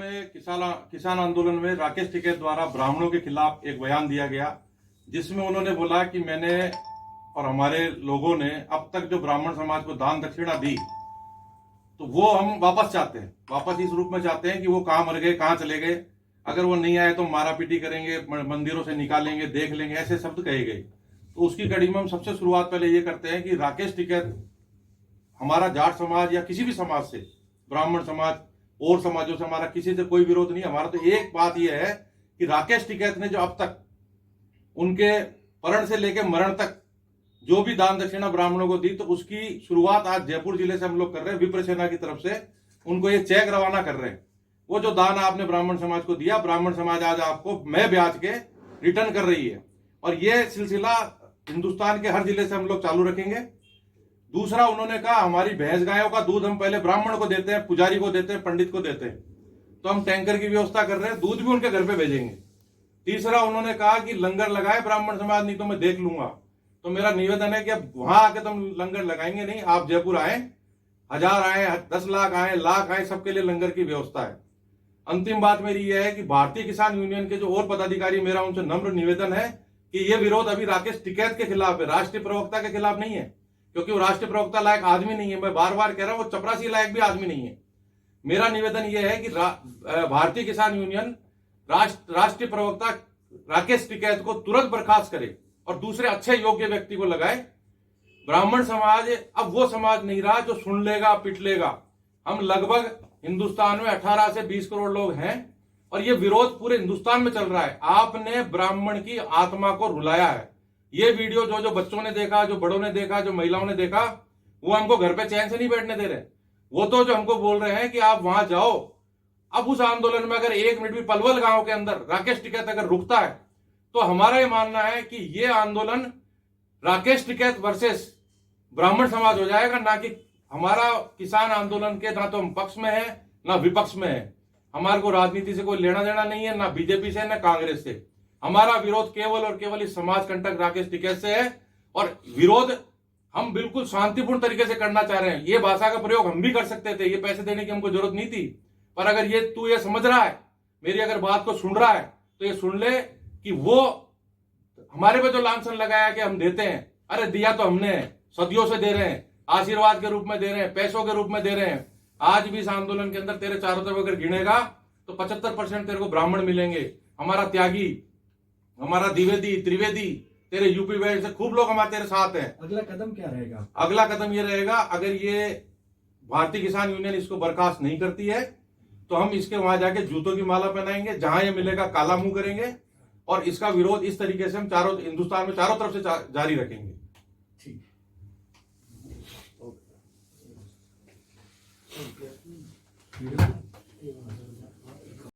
में किसान आंदोलन में राकेश टिकैत द्वारा ब्राह्मणों के खिलाफ एक बयान दिया गया, जिसमें उन्होंने बोला कि मैंने और हमारे लोगों ने अब तक जो ब्राह्मण समाज को दान दक्षिणा दी, तो वो हम वापस चाहते हैं, वापस इस रूप में चाहते हैं कि वो कहाँ मर गए, कहाँ चले गए, अगर वो नहीं आए तो मारा पीटी करेंगे, मंदिरों से निकालेंगे, देख लेंगे, ऐसे शब्द कहे गए। तो उसकी कड़ी में हम सबसे शुरुआत पहले ये करते हैं कि राकेश टिकैत हमारा जाट समाज या किसी भी समाज से, ब्राह्मण समाज और समाजों से हमारा किसी से कोई विरोध नहीं। हमारा तो एक बात यह है कि राकेश टिकैत ने जो अब तक उनके परण से लेकर मरण तक जो भी दान दक्षिणा ब्राह्मणों को दी, तो उसकी शुरुआत आज जयपुर जिले से हम लोग कर रहे हैं। विप्र सेना की तरफ से उनको ये चेक रवाना कर रहे हैं। वो जो दान आपने ब्राह्मण समाज को दिया, ब्राह्मण समाज आज आपको मैं ब्याज के रिटर्न कर रही है, और ये सिलसिला हिंदुस्तान के हर जिले से हम लोग चालू रखेंगे। दूसरा, उन्होंने कहा हमारी भैंस गायों का दूध हम पहले ब्राह्मण को देते हैं, पुजारी को देते हैं, पंडित को देते हैं, तो हम टैंकर की व्यवस्था कर रहे हैं, दूध भी उनके घर पे भेजेंगे। तीसरा, उन्होंने कहा कि लंगर लगाए ब्राह्मण समाज, नहीं तो मैं देख लूंगा। तो मेरा निवेदन है कि अब वहां आके तुम लंगर लगाएंगे नहीं, आप जयपुर आए, 1000 आए, 10 लाख आए, लाख आए, सबके लिए लंगर की व्यवस्था है। अंतिम बात मेरी यह है कि भारतीय किसान यूनियन के जो और पदाधिकारी, मेरा उनसे नम्र निवेदन है कि यह विरोध अभी राकेश टिकैत के खिलाफ है, राष्ट्रीय प्रवक्ता के खिलाफ नहीं है, क्योंकि वो राष्ट्रीय प्रवक्ता लायक आदमी नहीं है। मैं बार बार कह रहा हूं, वो चपरासी लायक भी आदमी नहीं है। मेरा निवेदन यह है कि भारतीय किसान यूनियन राष्ट्रीय प्रवक्ता राकेश टिकैत को तुरंत बर्खास्त करे और दूसरे अच्छे योग्य व्यक्ति को लगाए। ब्राह्मण समाज अब वो समाज नहीं रहा जो सुन लेगा, पिट लेगा। हम लगभग हिंदुस्तान में 18 से 20 करोड़ लोग हैं और ये विरोध पूरे हिंदुस्तान में चल रहा है। आपने ब्राह्मण की आत्मा को रुलाया है। ये वीडियो जो बच्चों ने देखा, जो बड़ों ने देखा, जो महिलाओं ने देखा, वो हमको घर पे चैन से नहीं बैठने दे रहे। वो तो जो हमको बोल रहे हैं कि आप वहां जाओ। अब उस आंदोलन में अगर 1 मिनट भी पलवल गांव के अंदर राकेश टिकैत अगर रुकता है, तो हमारा ये मानना है कि ये आंदोलन राकेश टिकैत वर्सेस ब्राह्मण समाज हो जाएगा, ना कि हमारा किसान आंदोलन के ना तो हम पक्ष में है ना विपक्ष में है। हमारे को राजनीति से कोई लेना देना नहीं है, ना बीजेपी से ना कांग्रेस से। हमारा विरोध केवल और केवल इस समाज कंटक राकेश टिकैत से है, और विरोध हम बिल्कुल शांतिपूर्ण तरीके से करना चाह रहे हैं। ये भाषा का प्रयोग हम भी कर सकते थे, ये पैसे देने की हमको जरूरत नहीं थी, पर अगर तू ये समझ रहा है, मेरी अगर बात को सुन रहा है, तो ये सुन ले कि वो हमारे पे जो लांछन लगाया कि हम देते हैं, अरे दिया तो हमने सदियों से दे रहे हैं, आशीर्वाद के रूप में दे रहे हैं, पैसों के रूप में दे रहे हैं। आज भी इस आंदोलन के अंदर तेरे चारों तरफ अगर गिनेगा तो 75% तेरे को ब्राह्मण मिलेंगे। हमारा त्यागी, हमारा द्विवेदी, त्रिवेदी, तेरे यूपी वेस्ट से खूब लोग हमारे तेरे साथ हैं। अगला कदम क्या रहेगा? अगला कदम ये रहेगा, अगर ये भारतीय किसान यूनियन इसको बर्खास्त नहीं करती है, तो हम इसके वहां जाके जूतों की माला पहनाएंगे, जहां ये मिलेगा काला मुंह करेंगे, और इसका विरोध इस तरीके से हम हिंदुस्तान में चारों तरफ से जारी रखेंगे। ठीक।